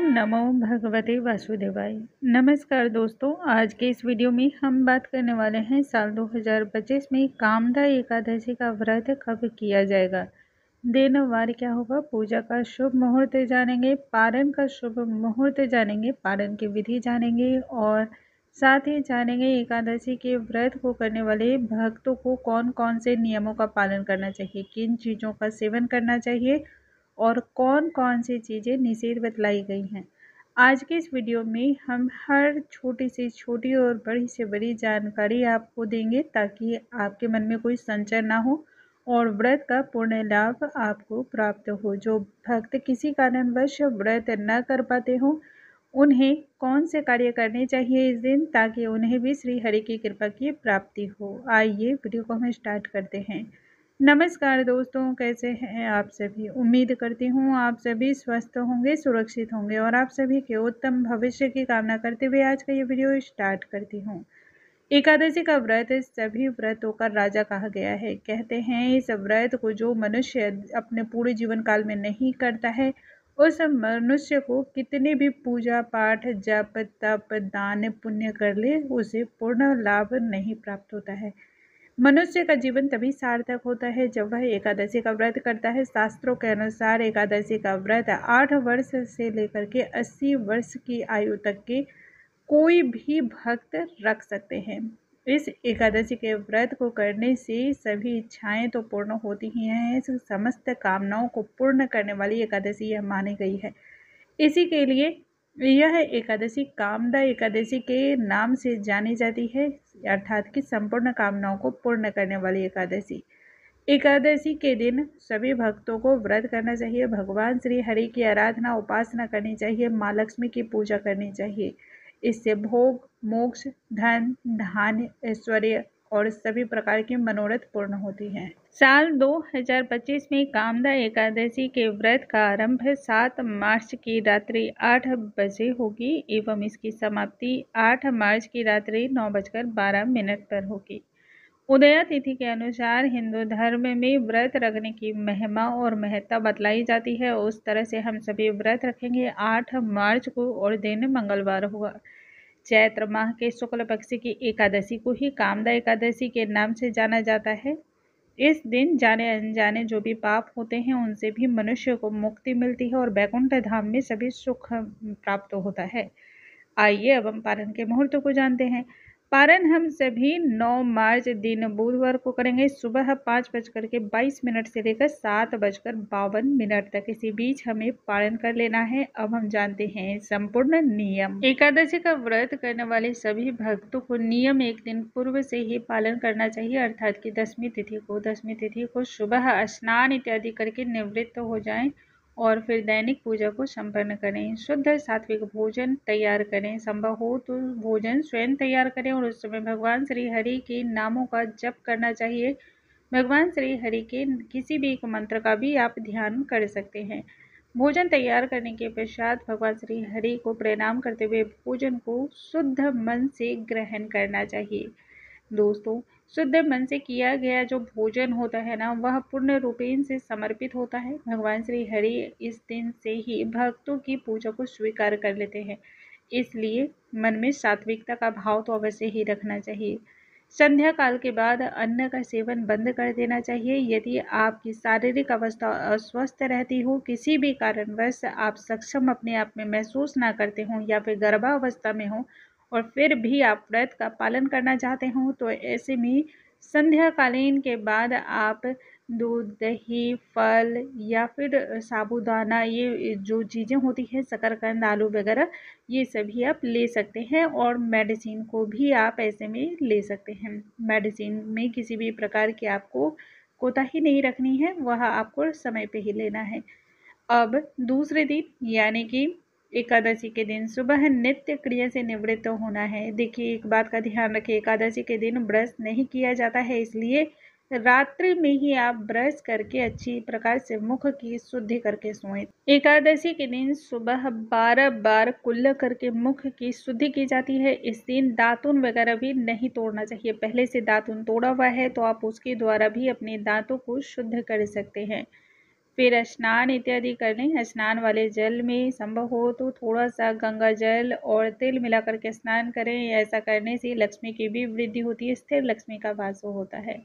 नमो भगवते वासुदेवाय। नमस्कार दोस्तों, आज के इस वीडियो में हम बात करने वाले हैं साल 2025 में कामदा एकादशी का व्रत कब किया जाएगा, दिन वार क्या होगा, पूजा का शुभ मुहूर्त जानेंगे, पारण का शुभ मुहूर्त जानेंगे, पारण की विधि जानेंगे और साथ ही जानेंगे एकादशी के व्रत को करने वाले भक्तों को कौन कौन से नियमों का पालन करना चाहिए, किन चीज़ों का सेवन करना चाहिए और कौन कौन सी चीज़ें निषेध बतलाई गई हैं। आज के इस वीडियो में हम हर छोटी से छोटी और बड़ी से बड़ी जानकारी आपको देंगे ताकि आपके मन में कोई संशय ना हो और व्रत का पूर्ण लाभ आपको प्राप्त हो। जो भक्त किसी कारणवश व्रत न कर पाते हो उन्हें कौन से कार्य करने चाहिए इस दिन ताकि उन्हें भी श्री हरि की कृपा की प्राप्ति हो। आइए वीडियो को हम स्टार्ट करते हैं। नमस्कार दोस्तों, कैसे हैं आप सभी। उम्मीद करती हूँ आप सभी स्वस्थ होंगे, सुरक्षित होंगे और आप सभी के उत्तम भविष्य की कामना करते हुए आज का ये वीडियो स्टार्ट करती हूँ। एकादशी का व्रत सभी व्रतों का राजा कहा गया है। कहते हैं इस व्रत को जो मनुष्य अपने पूरे जीवन काल में नहीं करता है उस मनुष्य को कितने भी पूजा पाठ जप तप दान पुण्य कर ले उसे पूर्ण लाभ नहीं प्राप्त होता है। मनुष्य का जीवन तभी सार्थक होता है जब वह एकादशी का व्रत करता है। शास्त्रों के अनुसार एकादशी का व्रत 8 वर्ष से लेकर के 80 वर्ष की आयु तक के कोई भी भक्त रख सकते हैं। इस एकादशी के व्रत को करने से सभी इच्छाएं तो पूर्ण होती ही हैं, समस्त कामनाओं को पूर्ण करने वाली एकादशी यह मानी गई है। इसी के लिए यह एकादशी कामदा एकादशी के नाम से जानी जाती है, अर्थात कि संपूर्ण कामनाओं को पूर्ण करने वाली एकादशी। एकादशी के दिन सभी भक्तों को व्रत करना चाहिए, भगवान श्री हरि की आराधना उपासना करनी चाहिए, माँ लक्ष्मी की पूजा करनी चाहिए। इससे भोग मोक्ष धन धान्य ऐश्वर्य और सभी प्रकार की मनोरथ पूर्ण होती हैं। साल 2025 में कामदा एकादशी के व्रत का आरंभ 7 मार्च की रात्रि 8 बजे होगी एवं इसकी समाप्ति 8 मार्च की रात्रि 9:12 पर होगी। उदया तिथि के अनुसार हिंदू धर्म में व्रत रखने की महिमा और महत्ता बतलाई जाती है। उस तरह से हम सभी व्रत रखेंगे। 8 मार्च को और दिन मंगलवार होगा। चैत्र माह के शुक्ल पक्ष की एकादशी को ही कामदा एकादशी के नाम से जाना जाता है। इस दिन जाने अनजाने जो भी पाप होते हैं उनसे भी मनुष्य को मुक्ति मिलती है और वैकुंठ धाम में सभी सुख प्राप्त होता है। आइए अब हम पारण के मुहूर्त को जानते हैं। पारण हम सभी 9 मार्च दिन बुधवार को करेंगे। सुबह 5:22 से लेकर 7:52 तक, इसी बीच हमें पारण कर लेना है। अब हम जानते हैं संपूर्ण नियम। एकादशी का व्रत करने वाले सभी भक्तों को नियम एक दिन पूर्व से ही पालन करना चाहिए, अर्थात कि दसवीं तिथि को सुबह स्नान इत्यादि करके निवृत्त हो जाएं और फिर दैनिक पूजा को संपन्न करें। शुद्ध सात्विक भोजन तैयार करें, संभव हो तो भोजन स्वयं तैयार करें और उस समय भगवान श्री हरि के नामों का जप करना चाहिए। भगवान श्री हरि के किसी भी एक मंत्र का भी आप ध्यान कर सकते हैं। भोजन तैयार करने के पश्चात भगवान श्री हरि को प्रणाम करते हुए भोजन को शुद्ध मन से ग्रहण करना चाहिए। दोस्तों, शुद्ध मन से किया गया जो भोजन होता है ना, वह पूर्ण रूपेण से समर्पित होता है। भगवान श्री हरि इस दिन से ही भक्तों की पूजा को स्वीकार कर लेते हैं, इसलिए मन में सात्विकता का भाव तो अवश्य ही रखना चाहिए। संध्या काल के बाद अन्न का सेवन बंद कर देना चाहिए। यदि आपकी शारीरिक अवस्था अस्वस्थ रहती हो, किसी भी कारणवश आप सक्षम अपने आप में महसूस ना करते हों या फिर गर्भावस्था में हो और फिर भी आप व्रत का पालन करना चाहते हो, तो ऐसे में संध्या कालीन के बाद आप दूध दही फल या फिर साबूदाना, ये जो चीज़ें होती हैं शकरकंद आलू वगैरह, ये सभी आप ले सकते हैं और मेडिसिन को भी आप ऐसे में ले सकते हैं। मेडिसिन में किसी भी प्रकार की आपको कोताही नहीं रखनी है, वह आपको समय पे ही लेना है। अब दूसरे दिन यानी कि एकादशी के दिन सुबह नित्य क्रिया से निवृत्त होना है। देखिए, एक बात का ध्यान रखिए, एकादशी के दिन ब्रश नहीं किया जाता है, इसलिए रात्रि में ही आप ब्रश करके अच्छी प्रकार से मुख की शुद्धि करके सोएं। एकादशी के दिन सुबह 12 बार कुल्ला करके मुख की शुद्धि की जाती है। इस दिन दातुन वगैरह भी नहीं तोड़ना चाहिए। पहले से दातुन तोड़ा हुआ है तो आप उसके द्वारा भी अपने दांतों को शुद्ध कर सकते हैं। फिर स्नान इत्यादि कर लें। स्नान वाले जल में संभव हो तो थोड़ा सा गंगा जल और तिल मिला करके स्नान करें। ऐसा करने से लक्ष्मी की भी वृद्धि होती है, स्थिर लक्ष्मी का वास होता है।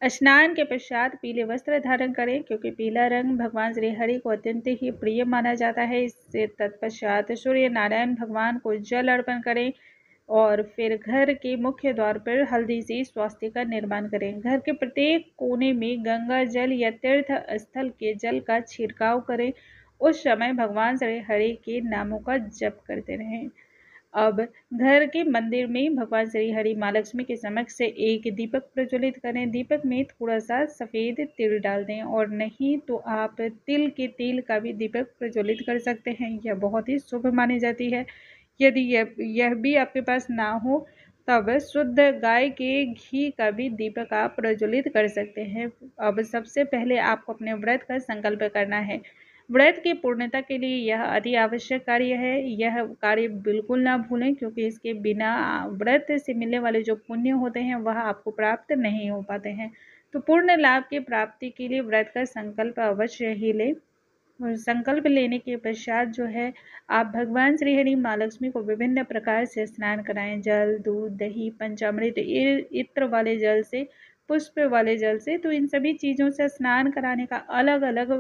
स्नान के पश्चात पीले वस्त्र धारण करें, क्योंकि पीला रंग भगवान श्री हरि को अत्यंत ही प्रिय माना जाता है। इससे तत्पश्चात सूर्य नारायण भगवान को जल अर्पण करें और फिर घर के मुख्य द्वार पर हल्दी से स्वास्तिक का निर्माण करें। घर के प्रत्येक कोने में गंगा जल या तीर्थ स्थल के जल का छिड़काव करें। उस समय भगवान श्री हरि के नामों का जप करते रहें। अब घर के मंदिर में भगवान श्री हरि माँ लक्ष्मी के समक्ष से एक दीपक प्रज्वलित करें। दीपक में थोड़ा सा सफ़ेद तिल डाल दें, और नहीं तो आप तिल के तेल का भी दीपक प्रज्वलित कर सकते हैं। यह बहुत ही शुभ मानी जाती है। यदि यह भी आपके पास ना हो तब शुद्ध गाय के घी का भी दीपक आप प्रज्वलित कर सकते हैं। अब सबसे पहले आपको अपने व्रत का संकल्प करना है। व्रत की पूर्णता के लिए यह अति आवश्यक कार्य है। यह कार्य बिल्कुल ना भूलें, क्योंकि इसके बिना व्रत से मिलने वाले जो पुण्य होते हैं वह आपको प्राप्त नहीं हो पाते हैं। तो पूर्ण लाभ की प्राप्ति के लिए व्रत का संकल्प अवश्य ही लें। और संकल्प लेने के पश्चात जो है आप भगवान श्री हरि माँ लक्ष्मी को विभिन्न प्रकार से स्नान कराएं। जल, दूध, दही, पंचामृत, इत्र वाले जल से, पुष्प वाले जल से। तो इन सभी चीज़ों से स्नान कराने का अलग अलग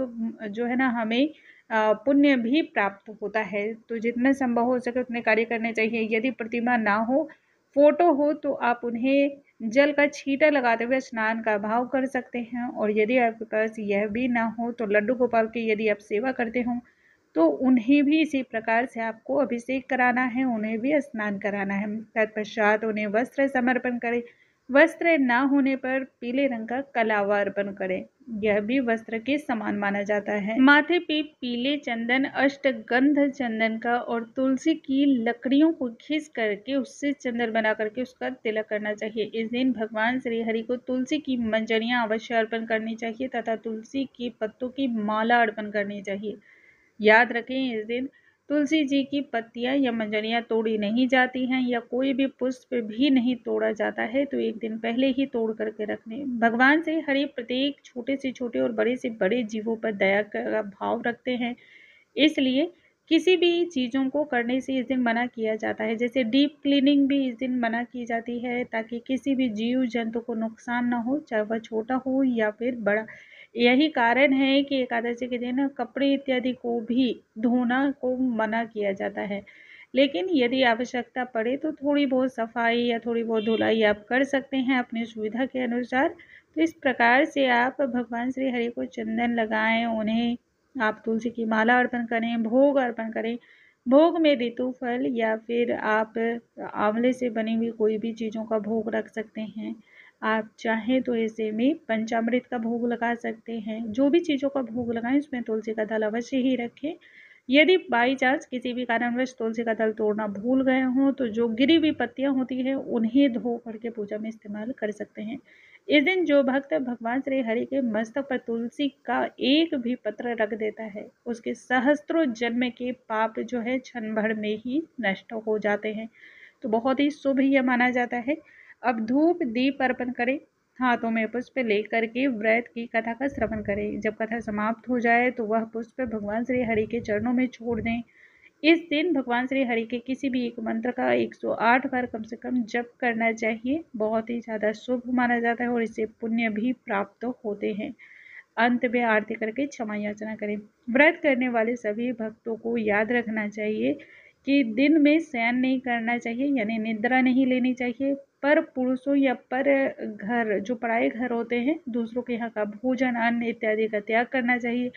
जो है ना हमें पुण्य भी प्राप्त होता है। तो जितना संभव हो सके उतने कार्य करने चाहिए। यदि प्रतिमा ना हो, फोटो हो, तो आप उन्हें जल का छींटा लगाते हुए स्नान का भाव कर सकते हैं। और यदि आपके पास यह भी ना हो तो लड्डू गोपाल की यदि आप सेवा करते हो तो उन्हें भी इसी प्रकार से आपको अभिषेक कराना है, उन्हें भी स्नान कराना है। तत्पश्चात उन्हें वस्त्र समर्पण करें। वस्त्र ना होने पर पीले रंग का कलावा अर्पण करें, यह भी वस्त्र के समान माना जाता है। माथे पे पीले चंदन, अष्टगंध चंदन का और तुलसी की लकड़ियों को घिस करके उससे चंदन बना करके उसका तिलक करना चाहिए। इस दिन भगवान श्री हरि को तुलसी की मंजरियां अवश्य अर्पण करनी चाहिए तथा तुलसी के पत्तों की माला अर्पण करनी चाहिए। याद रखें, इस दिन तुलसी जी की पत्तियां या मंजरियां तोड़ी नहीं जाती हैं या कोई भी पुष्प भी नहीं तोड़ा जाता है। तो एक दिन पहले ही तोड़ करके रख लें। भगवान से हरि प्रत्येक छोटे से छोटे और बड़े से बड़े जीवों पर दया का भाव रखते हैं, इसलिए किसी भी चीज़ों को करने से इस दिन मना किया जाता है। जैसे डीप क्लीनिंग भी इस दिन मना की जाती है, ताकि किसी भी जीव जंतु को नुकसान ना हो, चाहे वह छोटा हो या फिर बड़ा। यही कारण है कि एकादशी के दिन कपड़े इत्यादि को भी धोना को मना किया जाता है। लेकिन यदि आवश्यकता पड़े तो थोड़ी बहुत सफाई या थोड़ी बहुत धुलाई आप कर सकते हैं अपनी सुविधा के अनुसार। तो इस प्रकार से आप भगवान श्री हरि को चंदन लगाएं, उन्हें आप तुलसी की माला अर्पण करें, भोग अर्पण करें। भोग में ऋतु फल या फिर आप आंवले से बनी हुई कोई भी चीज़ों का भोग रख सकते हैं। आप चाहें तो ऐसे में पंचामृत का भोग लगा सकते हैं। जो भी चीज़ों का भोग लगाएं उसमें तुलसी का दल अवश्य ही रखें। यदि बाई चांस किसी भी कारणवश तुलसी का दल तोड़ना भूल गए हों तो जो गिरी हुई पत्तियां होती हैं उन्हें धो करके पूजा में इस्तेमाल कर सकते हैं। इस दिन जो भक्त भगवान श्री हरि के मस्तक पर तुलसी का एक भी पत्र रख देता है उसके सहस्त्रों जन्म के पाप जो है क्षण भर में ही नष्ट हो जाते हैं। तो बहुत ही शुभ यह माना जाता है। अब धूप दीप अर्पण करें, हाथों में पुष्प लेकर के व्रत की कथा का श्रवण करें। जब कथा समाप्त हो जाए तो वह पुष्प भगवान श्री हरि के चरणों में छोड़ दें। इस दिन भगवान श्री हरि के किसी भी एक मंत्र का 108 बार कम से कम जप करना चाहिए। बहुत ही ज़्यादा शुभ माना जाता है और इससे पुण्य भी प्राप्त होते हैं। अंत में आरती करके क्षमा याचना करें। व्रत करने वाले सभी भक्तों को याद रखना चाहिए कि दिन में शयन नहीं करना चाहिए, यानी निद्रा नहीं लेनी चाहिए। पर पुरुषों या पर घर जो पराए घर होते हैं दूसरों के यहाँ का भोजन, अन्न इत्यादि का त्याग करना चाहिए।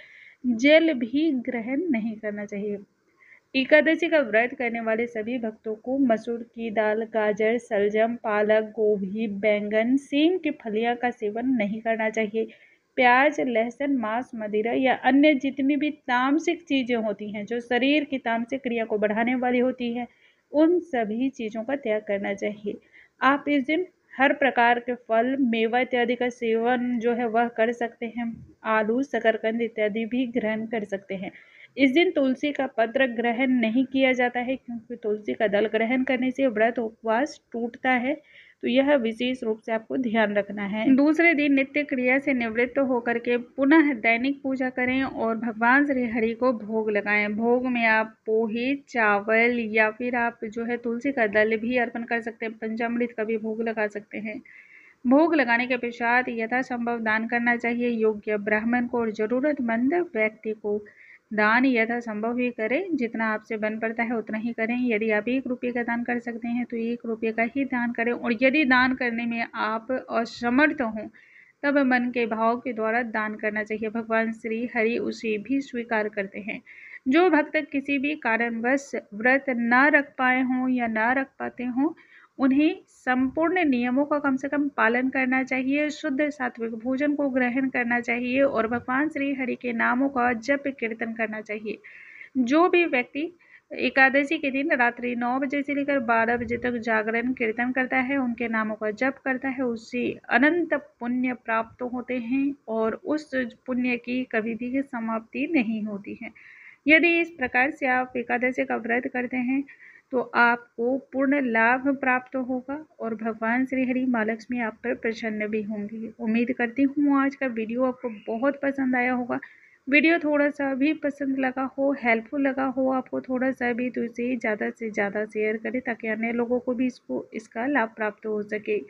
जल भी ग्रहण नहीं करना चाहिए। एकादशी का व्रत करने वाले सभी भक्तों को मसूर की दाल, गाजर, सलजम, पालक, गोभी, बैंगन, सेम की फलियां का सेवन नहीं करना चाहिए। प्याज, लहसुन, मांस, मदिरा या अन्य जितनी भी तामसिक चीज़ें होती हैं जो शरीर की तामसिक क्रिया को बढ़ाने वाली होती है उन सभी चीज़ों का त्याग करना चाहिए। आप इस दिन हर प्रकार के फल, मेवा इत्यादि का सेवन जो है वह कर सकते हैं। आलू, शकरकंद इत्यादि भी ग्रहण कर सकते हैं। इस दिन तुलसी का पत्र ग्रहण नहीं किया जाता है, क्योंकि तुलसी का दल ग्रहण करने से व्रत उपवास टूटता है। तो यह विशेष रूप से आपको ध्यान रखना है। दूसरे दिन नित्य क्रिया से निवृत्त होकर के पुनः दैनिक पूजा करें और भगवान श्री हरि को भोग लगाएं। भोग में आप पोहे, चावल या फिर आप जो है तुलसी का दल भी अर्पण कर सकते हैं, पंचामृत का भी भोग लगा सकते हैं। भोग लगाने के पश्चात यथासंभव दान करना चाहिए योग्य ब्राह्मण को और जरूरतमंद व्यक्ति को। दान यथासंभव ही करें, जितना आपसे बन पड़ता है उतना ही करें। यदि आप 1 रुपये का दान कर सकते हैं तो 1 रुपये का ही दान करें, और यदि दान करने में आप असमर्थ हों तब मन के भाव के द्वारा दान करना चाहिए। भगवान श्री हरि उसे भी स्वीकार करते हैं। जो भक्त किसी भी कारणवश व्रत ना रख पाए हों या ना रख पाते हों, उन्हें संपूर्ण नियमों का कम से कम पालन करना चाहिए, शुद्ध सात्विक भोजन को ग्रहण करना चाहिए और भगवान श्री हरि के नामों का जप कीर्तन करना चाहिए। जो भी व्यक्ति एकादशी के दिन रात्रि 9 बजे से लेकर 12 बजे तक जागरण कीर्तन करता है, उनके नामों का जप करता है, उससे अनंत पुण्य प्राप्त होते हैं और उस पुण्य की कभी भी समाप्ति नहीं होती है। यदि इस प्रकार से आप एकादशी का व्रत करते हैं तो आपको पूर्ण लाभ प्राप्त होगा और भगवान श्री हरि माँ लक्ष्मी आप पर प्रसन्न भी होंगी। उम्मीद करती हूँ आज का वीडियो आपको बहुत पसंद आया होगा। वीडियो थोड़ा सा भी पसंद लगा हो, हेल्पफुल लगा हो आपको थोड़ा सा भी, तो इसे ज़्यादा से ज़्यादा शेयर करें ताकि अन्य लोगों को भी इसका लाभ प्राप्त हो सके।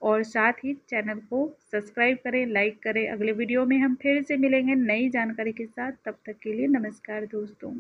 और साथ ही चैनल को सब्सक्राइब करें, लाइक करें। अगले वीडियो में हम फिर से मिलेंगे नई जानकारी के साथ। तब तक के लिए नमस्कार दोस्तों।